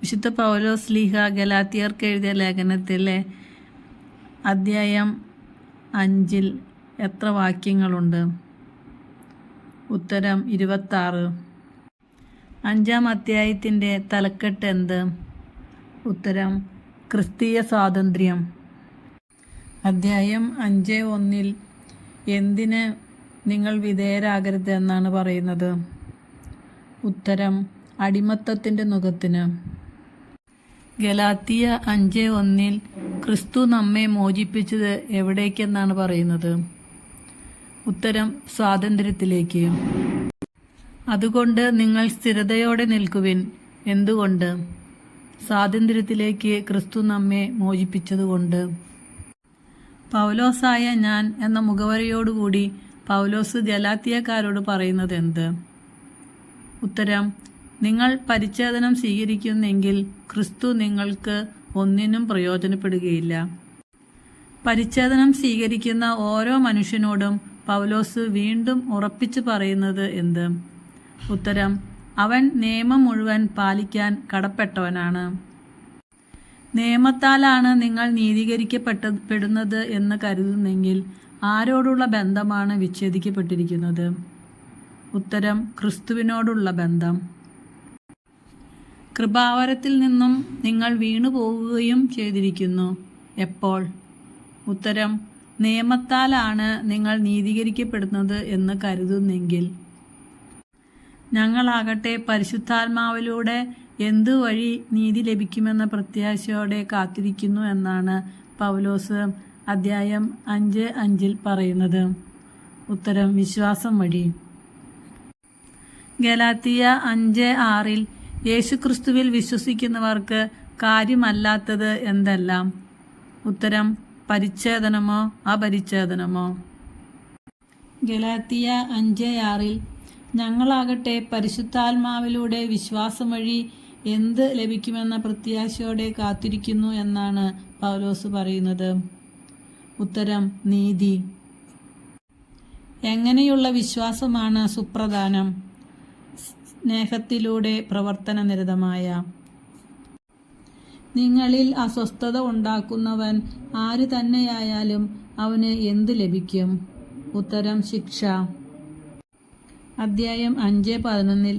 വിശുദ്ധ പൗലോസ് ശ്ലീഹ ഗലാത്യർക്ക് എഴുതിയ ലേഖനത്തിലെ അധ്യായം 5 എത്ര വാക്യങ്ങളുണ്ട്? ഉത്തരം 26. 5-ാം അധ്യായത്തിൻ്റെ തലക്കെട്ട് എന്ത്? ഉത്തരം ക്രിസ്തീയ സ്വാതന്ത്ര്യം. അധ്യായം 5:1 എന്തിന് നിങ്ങൾ വിധേയരാകരുത് എന്നാണ് പറയുന്നത്? ഉത്തരം അടിമത്തത്തിൻ്റെ നുകത്തിന്. ഗലാത്തിയ 5:1 ക്രിസ്തു നമ്മെ മോചിപ്പിച്ചത് എവിടേക്കെന്നാണ് പറയുന്നത്? ഉത്തരം സ്വാതന്ത്ര്യത്തിലേക്ക്. അതുകൊണ്ട് നിങ്ങൾ സ്ഥിരതയോടെ നിൽക്കുവിൻ. എന്തുകൊണ്ട്? സ്വാതന്ത്ര്യത്തിലേക്ക് ക്രിസ്തു നമ്മെ മോചിപ്പിച്ചതുകൊണ്ട്. പൗലോസായ ഞാൻ എന്ന മുഖവരയോടുകൂടി പൗലോസ് ഗലാത്യക്കാരോട് പറയുന്നത് എന്ത്? ഉത്തരം നിങ്ങൾ പരിച്ഛേദനം സ്വീകരിക്കുന്നെങ്കിൽ ക്രിസ്തു നിങ്ങൾക്ക് ഒന്നിനും പ്രയോജനപ്പെടുകയില്ല. പരിച്ഛേദനം സ്വീകരിക്കുന്ന ഓരോ മനുഷ്യനോടും പൗലോസ് വീണ്ടും ഉറപ്പിച്ചു പറയുന്നത് എന്ത്? ഉത്തരം അവൻ നിയമം മുഴുവൻ പാലിക്കാൻ കടപ്പെട്ടവനാണ്. നിയമത്താലാണ് നിങ്ങൾ നീതീകരിക്കപ്പെടുന്നത് എന്ന് കരുതുന്നെങ്കിൽ ആരോടുള്ള ബന്ധമാണ് വിച്ഛേദിക്കപ്പെട്ടിരിക്കുന്നത്? ഉത്തരം ക്രിസ്തുവിനോടുള്ള ബന്ധം. കൃപാവരത്തിൽ നിന്നും നിങ്ങൾ വീണുപോവുകയും ചെയ്തിരിക്കുന്നു. എപ്പോൾ? ഉത്തരം നിയമത്താലാണ് നിങ്ങൾ നീതീകരിക്കപ്പെടുന്നത് എന്ന് കരുതുന്നെങ്കിൽ. ഞങ്ങളാകട്ടെ പരിശുദ്ധാത്മാവിലൂടെ എന്തുവഴി നീതി ലഭിക്കുമെന്ന പ്രത്യാശയോടെ കാത്തിരിക്കുന്നു എന്നാണ് പൗലോസ് അധ്യായം 5:5 പറയുന്നത്. ഉത്തരം വിശ്വാസം വഴി. ഗലാത്തിയ 5:6 യേശുക്രിസ്തുവിൽ വിശ്വസിക്കുന്നവർക്ക് കാര്യമല്ലാത്തത് എന്തെല്ലാം? ഉത്തരം പരിച്ഛേദനമോ അപരിച്ഛേദനമോ. ഗലാത്തിയ 5:6 ഞങ്ങളാകട്ടെ പരിശുദ്ധാത്മാവിലൂടെ വിശ്വാസം വഴി എന്ത് ലഭിക്കുമെന്ന പ്രത്യാശയോടെ കാത്തിരിക്കുന്നു എന്നാണ് പൗലോസ് പറയുന്നത്. ഉത്തരം നീതി. എങ്ങനെയുള്ള വിശ്വാസമാണ് സുപ്രധാനം? സ്നേഹത്തിലൂടെ പ്രവർത്തനനിരതമായ. നിങ്ങളിൽ അസ്വസ്ഥത ഉണ്ടാക്കുന്നവൻ ആര് തന്നെയായാലും അവന് എന്ത് ലഭിക്കും? ഉത്തരം ശിക്ഷ. അധ്യായം 5:11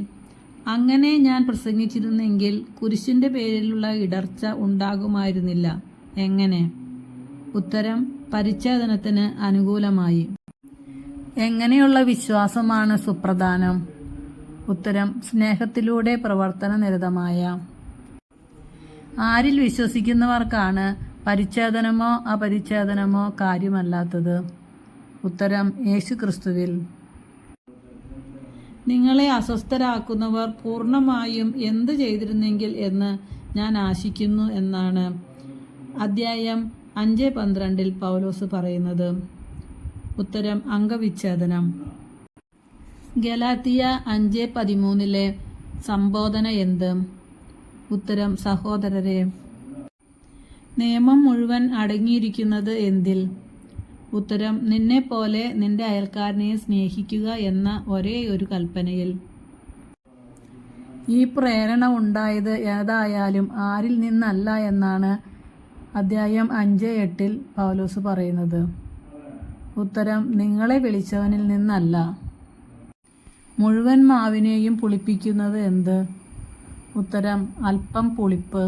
അങ്ങനെ ഞാൻ പ്രസംഗിച്ചിരുന്നെങ്കിൽ കുരിശിൻ്റെ പേരിലുള്ള ഇടർച്ച ഉണ്ടാകുമായിരുന്നില്ല. എങ്ങനെ? ഉത്തരം പരിച്ഛേദനത്തിന് അനുകൂലമായി. എങ്ങനെയുള്ള വിശ്വാസമാണ് സുപ്രധാനം? ഉത്തരം സ്നേഹത്തിലൂടെ പ്രവർത്തനനിരതമായ. ആരിൽ വിശ്വസിക്കുന്നവർക്കാണ് പരിച്ഛേദനമോ അപരിച്ഛേദനമോ കാര്യമല്ലാത്തത്? ഉത്തരം യേശുക്രിസ്തുവിൽ. നിങ്ങളെ അസ്വസ്ഥരാക്കുന്നവർ പൂർണ്ണമായും എന്ത് ചെയ്തിരുന്നെങ്കിൽ എന്ന് ഞാൻ ആശിക്കുന്നു എന്നാണ് അധ്യായം 5:12 പൗലോസ് പറയുന്നത്. ഉത്തരം അംഗവിച്ഛേദനം. ഗലാത്തിയ 5:13 സംബോധന എന്ത്? ഉത്തരം സഹോദരരെ. നിയമം മുഴുവൻ അടങ്ങിയിരിക്കുന്നത് എന്തിൽ? ഉത്തരം നിന്നെപ്പോലെ നിന്റെ അയൽക്കാരനെ സ്നേഹിക്കുക എന്ന ഒരേ ഒരു കൽപ്പനയിൽ. ഈ പ്രേരണ ഉണ്ടായത് ഏതായാലും ആരിൽ നിന്നല്ല എന്നാണ് അധ്യായം 5:8 പൗലോസ് പറയുന്നത്. ഉത്തരം നിങ്ങളെ വിളിച്ചവനിൽ നിന്നല്ല. മുഴുവൻ മാവിനെയും പുളിപ്പിക്കുന്നത് എന്ത്? ഉത്തരം അല്പം പുളിപ്പ്.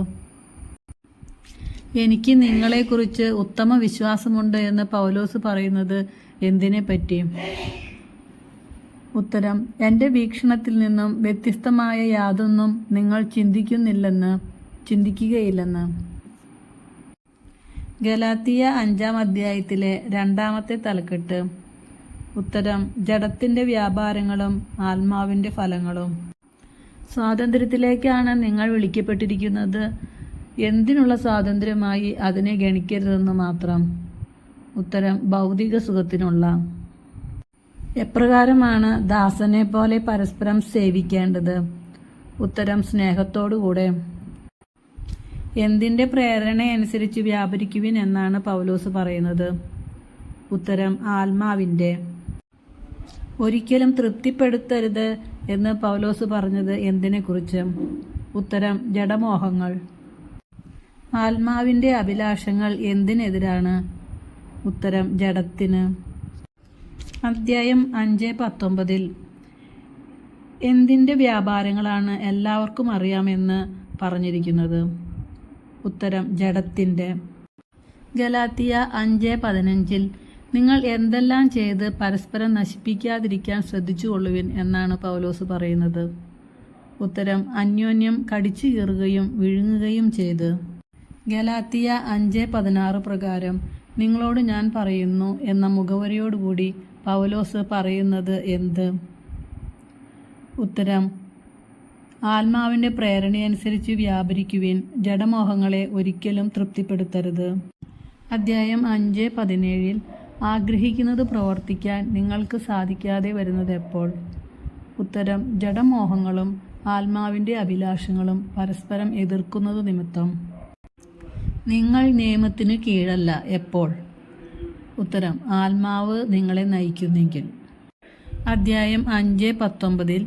എനിക്ക് നിങ്ങളെക്കുറിച്ച് ഉത്തമ വിശ്വാസമുണ്ട് എന്ന് പൗലോസ് പറയുന്നത് എന്തിനെ പറ്റി? ഉത്തരം എൻ്റെ വീക്ഷണത്തിൽ നിന്നും വ്യത്യസ്തമായ യാതൊന്നും നിങ്ങൾ ചിന്തിക്കുകയില്ലെന്ന്. ഗലാത്തിയ 5-ാം അധ്യായത്തിലെ 2-ാമത്തെ തലക്കെട്ട്. ഉത്തരം ജഡത്തിൻ്റെ വ്യാപാരങ്ങളും ആത്മാവിൻ്റെ ഫലങ്ങളും. സ്വാതന്ത്ര്യത്തിലേക്കാണ് നിങ്ങൾ വിളിക്കപ്പെട്ടിരിക്കുന്നത്. എന്തിനുള്ള സ്വാതന്ത്ര്യമായി അതിനെ ഗണിക്കരുതെന്ന് മാത്രം. ഉത്തരം ഭൗതിക സുഖത്തിനുള്ള. എപ്രകാരമാണ് ദാസനെ പോലെ പരസ്പരം സേവിക്കേണ്ടത്? ഉത്തരം സ്നേഹത്തോടുകൂടെ. എന്തിൻ്റെ പ്രേരണയനുസരിച്ച് വ്യാപരിക്കുവിൻ എന്നാണ് പൗലോസ് പറയുന്നത്? ഉത്തരം ആത്മാവിൻ്റെ. ഒരിക്കലും തൃപ്തിപ്പെടുത്തരുത് എന്ന് പൗലോസ് പറഞ്ഞത് എന്തിനെക്കുറിച്ച്? ഉത്തരം ജഡമോഹങ്ങൾ. ആത്മാവിൻ്റെ അഭിലാഷങ്ങൾ എന്തിനെതിരാണ്? ഉത്തരം ജഡത്തിന്. അധ്യായം 5:19 എന്തിൻ്റെ വ്യാപാരങ്ങളാണ് എല്ലാവർക്കും അറിയാമെന്ന് പറഞ്ഞിരിക്കുന്നത്? ഉത്തരം ജഡത്തിൻ്റെ. ഗലാത്തിയ 5:15 നിങ്ങൾ എന്തെല്ലാം ചെയ്ത് പരസ്പരം നശിപ്പിക്കാതിരിക്കാൻ ശ്രദ്ധിച്ചുകൊള്ളുവിൻ എന്നാണ് പൗലോസ് പറയുന്നത്. ഉത്തരം അന്യോന്യം കടിച്ചു കീറുകയും വിഴുങ്ങുകയും ചെയ്ത്. ഗലാത്തിയ 5:16 പ്രകാരം നിങ്ങളോട് ഞാൻ പറയുന്നു എന്ന മുഖവരിയോടുകൂടി പൗലോസ് പറയുന്നത് എന്ത്? ഉത്തരം ആത്മാവിൻ്റെ പ്രേരണയനുസരിച്ച് വ്യാപരിക്കുവിൻ, ജഡമോഹങ്ങളെ ഒരിക്കലും തൃപ്തിപ്പെടുത്തരുത്. അധ്യായം 5:17 ആഗ്രഹിക്കുന്നത് പ്രവർത്തിക്കാൻ നിങ്ങൾക്ക് സാധിക്കാതെ വരുന്നത് എപ്പോൾ? ഉത്തരം ജഡമോഹങ്ങളും ആത്മാവിൻ്റെ അഭിലാഷങ്ങളും പരസ്പരം എതിർക്കുന്നത് നിമിത്തം. നിങ്ങൾ നിയമത്തിന് കീഴല്ല എപ്പോൾ? ഉത്തരം ആത്മാവ് നിങ്ങളെ നയിക്കുന്നെങ്കിൽ. അധ്യായം 5:19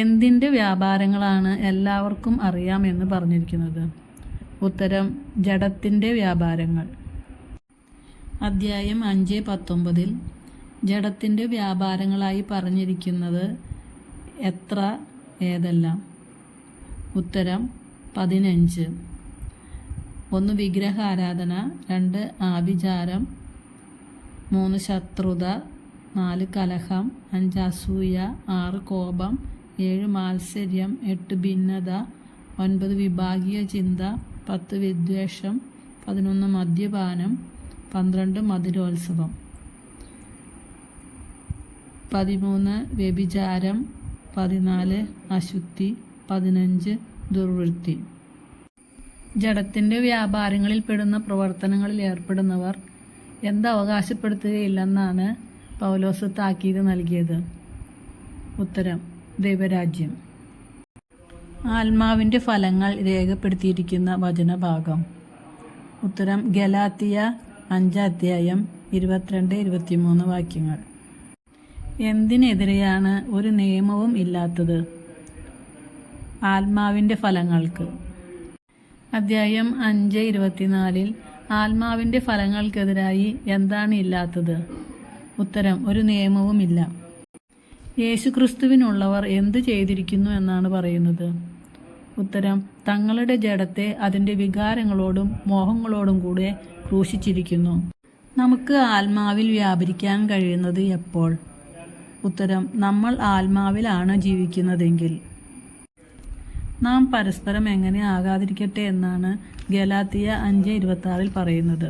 എന്തിൻ്റെ വ്യാപാരങ്ങളാണ് എല്ലാവർക്കും അറിയാമെന്ന് പറഞ്ഞിരിക്കുന്നത്? ഉത്തരം ജഡത്തിൻ്റെ വ്യാപാരങ്ങൾ. അധ്യായം 5:19 ജഡത്തിൻ്റെ വ്യാപാരങ്ങളായി പറഞ്ഞിരിക്കുന്നത് എത്ര ഏതെല്ലാം? ഉത്തരം 15. 1 വിഗ്രഹാരാധന, 2 ആഭിചാരം, 3 ശത്രുത, 4 കലഹം, 5 അസൂയ, 6 കോപം, 7 മാത്സര്യം, 8 ഭിന്നത, 9 വിഭാഗീയ ചിന്ത, 10 വിദ്വേഷം, 11 മദ്യപാനം, 12 മധുരോത്സവം, 13 വ്യഭിചാരം, 14 അശുദ്ധി, 15 ദുർവൃത്തി. ജഡത്തിൻ്റെ വ്യാപാരങ്ങളിൽ പെടുന്ന പ്രവർത്തനങ്ങളിൽ ഏർപ്പെടുന്നവർ അവകാശപ്പെടുത്തുകയില്ലെന്നാണ് പൗലോസ് താക്കീത് നൽകിയത്? ഉത്തരം ദൈവരാജ്യം. ആത്മാവിൻ്റെ ഫലങ്ങൾ രേഖപ്പെടുത്തിയിരിക്കുന്ന വചനഭാഗം? ഉത്തരം ഗലാത്തിയ 5:22-23 വാക്യങ്ങൾ. എന്തിനെതിരെയാണ് ഒരു നിയമവും ഇല്ലാത്തത്? ആത്മാവിൻ്റെ ഫലങ്ങൾക്ക്. അധ്യായം 5:24 ആത്മാവിൻ്റെ ഫലങ്ങൾക്കെതിരായി എന്താണ് ഇല്ലാത്തത്? ഉത്തരം ഒരു നിയമവുമില്ല. യേശുക്രിസ്തുവിനുള്ളവർ എന്തു ചെയ്തിരിക്കുന്നു എന്നാണ് പറയുന്നത്? ഉത്തരം തങ്ങളുടെ ജഡത്തെ അതിൻ്റെ വികാരങ്ങളോടും മോഹങ്ങളോടും കൂടെ ക്രൂശിച്ചിരിക്കുന്നു. നമുക്ക് ആത്മാവിൽ വ്യാപരിക്കാൻ കഴിയുന്നത് എപ്പോൾ? ഉത്തരം നമ്മൾ ആത്മാവിലാണ് ജീവിക്കുന്നതെങ്കിൽ. നാം പരസ്പരം എങ്ങനെ ആകാതിരിക്കട്ടെ എന്നാണ് ഗലാത്തിയ 5:26 പറയുന്നത്?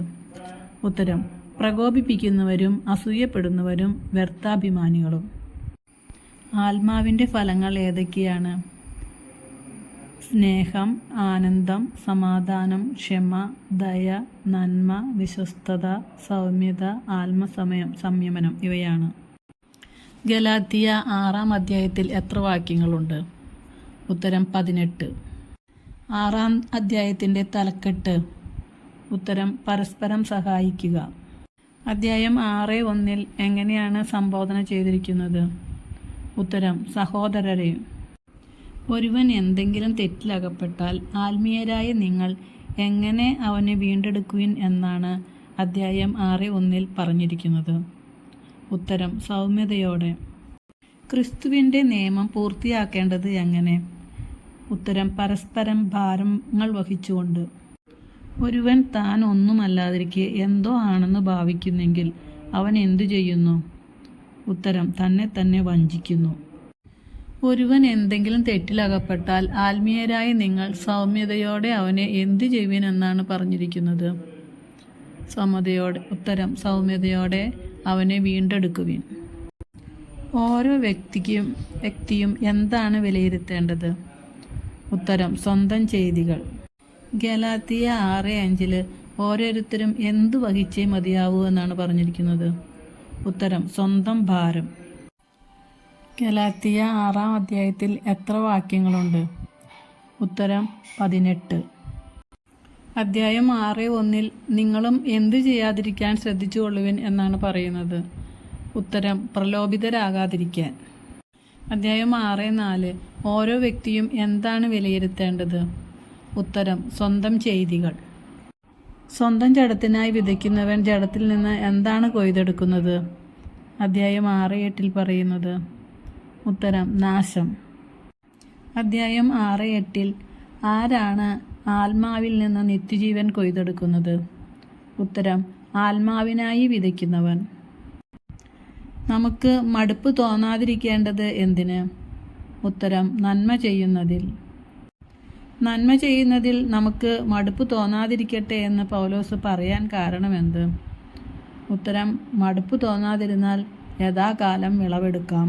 ഉത്തരം പ്രകോപിപ്പിക്കുന്നവരും അസൂയപ്പെടുന്നവരും വ്യർത്ഥാഭിമാനികളും. ആത്മാവിൻ്റെ ഫലങ്ങൾ ഏതൊക്കെയാണ്? സ്നേഹം, ആനന്ദം, സമാധാനം, ക്ഷമ, ദയ, നന്മ, വിശ്വസ്തത, സൗമ്യത, സംയമനം ഇവയാണ്. ഗലാത്തിയ 6-ാം അധ്യായത്തിൽ എത്ര വാക്യങ്ങളുണ്ട്? ഉത്തരം 18. 6-ാം അധ്യായത്തിൻ്റെ തലക്കെട്ട്? ഉത്തരം പരസ്പരം സഹായിക്കുക. അധ്യായം 6:1 എങ്ങനെയാണ് സംബോധന ചെയ്തിരിക്കുന്നത്? ഉത്തരം സഹോദരരെ. ഒരുവൻ എന്തെങ്കിലും തെറ്റിലകപ്പെട്ടാൽ ആത്മീയരായ നിങ്ങൾ എങ്ങനെ അവനെ വീണ്ടെടുക്കുവിൻ എന്നാണ് അധ്യായം 6:1 പറഞ്ഞിരിക്കുന്നത്? ഉത്തരം സൗമ്യതയോടെ. ക്രിസ്തുവിൻ്റെ നിയമം പൂർത്തിയാക്കേണ്ടത് എങ്ങനെ? ഉത്തരം പരസ്പരം ഭാരങ്ങൾ വഹിച്ചുകൊണ്ട്. ഒരുവൻ താൻ ഒന്നുമല്ലാതിരിക്കെ എന്തോ ആണെന്ന് ഭാവിക്കുന്നെങ്കിൽ അവൻ എന്തു ചെയ്യുന്നു? ഉത്തരം തന്നെ തന്നെ വഞ്ചിക്കുന്നു. ഒരുവൻ എന്തെങ്കിലും തെറ്റിലകപ്പെട്ടാൽ ആത്മീയരായ നിങ്ങൾ സൗമ്യതയോടെ അവനെ എന്തു ചെയ്യുവിൻ എന്നാണ് പറഞ്ഞിരിക്കുന്നത്? സൗമ്യതയോടെ. ഉത്തരം സൗമ്യതയോടെ അവനെ വീണ്ടെടുക്കുവിൻ. ഓരോ വ്യക്തിയും എന്താണ് വിലയിരുത്തേണ്ടത്? ഉത്തരം സ്വന്തം ചെയ്തികൾ. ഗലാത്തിയ 6:5 ഓരോരുത്തരും എന്തു വഹിച്ചേ മതിയാവൂ എന്നാണ് പറഞ്ഞിരിക്കുന്നത്? ഉത്തരം സ്വന്തം ഭാരം. ഗലാത്തിയ 6-ാം അധ്യായത്തിൽ എത്ര വാക്യങ്ങളുണ്ട്? ഉത്തരം 18. അധ്യായം 6:1 നിങ്ങളും എന്തു ചെയ്യാതിരിക്കാൻ ശ്രദ്ധിച്ചുകൊള്ളുവിൻ എന്നാണ് പറയുന്നത്? ഉത്തരം പ്രലോഭിതരാകാതിരിക്കാൻ. അധ്യായം 6:4 ഓരോ വ്യക്തിയും എന്താണ് വിലയിരുത്തേണ്ടത്? ഉത്തരം: സ്വന്തം ചെയ്തികൾ. സ്വന്തം ജഡത്തിനായി വിതയ്ക്കുന്നവൻ ജഡത്തിൽ നിന്ന് എന്താണ് കൊയ്തെടുക്കുന്നത്? അധ്യായം 6:8 പറയുന്നത്. ഉത്തരം: നാശം. അധ്യായം 6:8 ആരാണ് ആത്മാവിൽ നിന്ന് നിത്യജീവൻ കൊയ്തെടുക്കുന്നത്? ഉത്തരം: ആത്മാവിനായി വിതയ്ക്കുന്നവൻ. നമുക്ക് മടുപ്പ് തോന്നാതിരിക്കേണ്ടത് എന്തിന്? ഉത്തരം: നന്മ ചെയ്യുന്നതിൽ. നന്മ ചെയ്യുന്നതിൽ നമുക്ക് മടുപ്പ് തോന്നാതിരിക്കട്ടെ എന്ന് പൗലോസ് പറയാൻ കാരണമെന്ത്? ഉത്തരം: മടുപ്പ് തോന്നാതിരുന്നാൽ യഥാകാലം വിളവെടുക്കാം.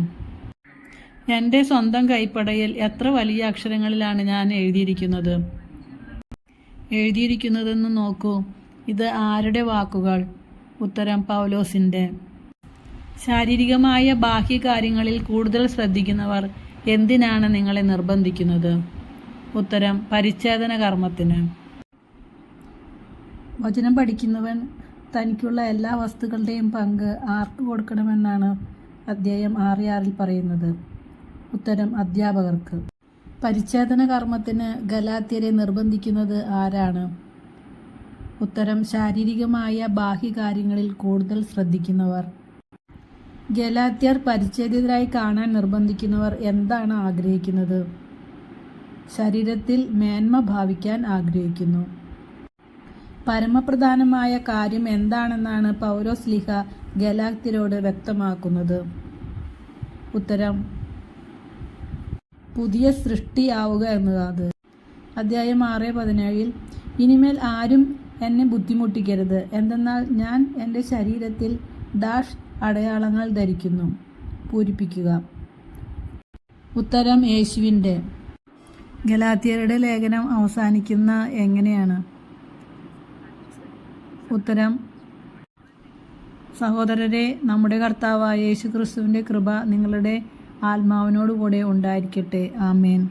എൻ്റെ സ്വന്തം കൈപ്പടയിൽ എത്ര വലിയ അക്ഷരങ്ങളിലാണ് ഞാൻ എഴുതിയിരിക്കുന്നതെന്ന് നോക്കൂ. ഇത് ആരുടെ വാക്കുകൾ? ഉത്തരം: പൗലോസിൻ്റെ. ശാരീരികമായ ബാഹ്യകാര്യങ്ങളിൽ കൂടുതൽ ശ്രദ്ധിക്കുന്നവർ എന്തിനാണ് നിങ്ങളെ നിർബന്ധിക്കുന്നത്? ഉത്തരം: പരിച്ഛേദന കർമ്മത്തിന്. വചനം പഠിക്കുന്നവൻ തനിക്കുള്ള എല്ലാ വസ്തുക്കളുടെയും പങ്ക് ആർക്ക് കൊടുക്കണമെന്നാണ് അധ്യായം 6:6 പറയുന്നത്? ഉത്തരം: അധ്യാപകർക്ക്. പരിച്ഛേദന കർമ്മത്തിന് ഗലാത്യരെ നിർബന്ധിക്കുന്നത് ആരാണ്? ഉത്തരം: ശാരീരികമായ ബാഹ്യകാര്യങ്ങളിൽ കൂടുതൽ ശ്രദ്ധിക്കുന്നവർ. ഗലാത്യർ പരിച്ഛേദിതരായി കാണാൻ നിർബന്ധിക്കുന്നവർ എന്താണ് ആഗ്രഹിക്കുന്നത്? ശരീരത്തിൽ മേന്മ ഭാവിക്കാൻ ആഗ്രഹിക്കുന്നു. പരമപ്രധാനമായ കാര്യം എന്താണെന്നാണ് പൗലോസ് ലീഹ ഗലാത്യരോട് വ്യക്തമാക്കുന്നത്? ഉത്തരം: പുതിയ സൃഷ്ടിയാവുക എന്നതാണ്. അധ്യായം 6:17 ഇനിമേൽ ആരും എന്നെ ബുദ്ധിമുട്ടിക്കരുത്, എന്തെന്നാൽ ഞാൻ എൻ്റെ ശരീരത്തിൽ ഡാഷ് അടയാളങ്ങൾ ധരിക്കുന്നു. പൂരിപ്പിക്കുക. ഉത്തരം: യേശുവിൻ്റെ. ഗലാത്യരുടെ ലേഖനം അവസാനിക്കുന്ന എങ്ങനെയാണ്? ഉത്തരം: സഹോദരരെ, നമ്മുടെ കർത്താവായ യേശുക്രിസ്തുവിൻ്റെ കൃപ നിങ്ങളുടെ ആത്മാവിനോടുകൂടെ ഉണ്ടായിരിക്കട്ടെ. ആമേൻ.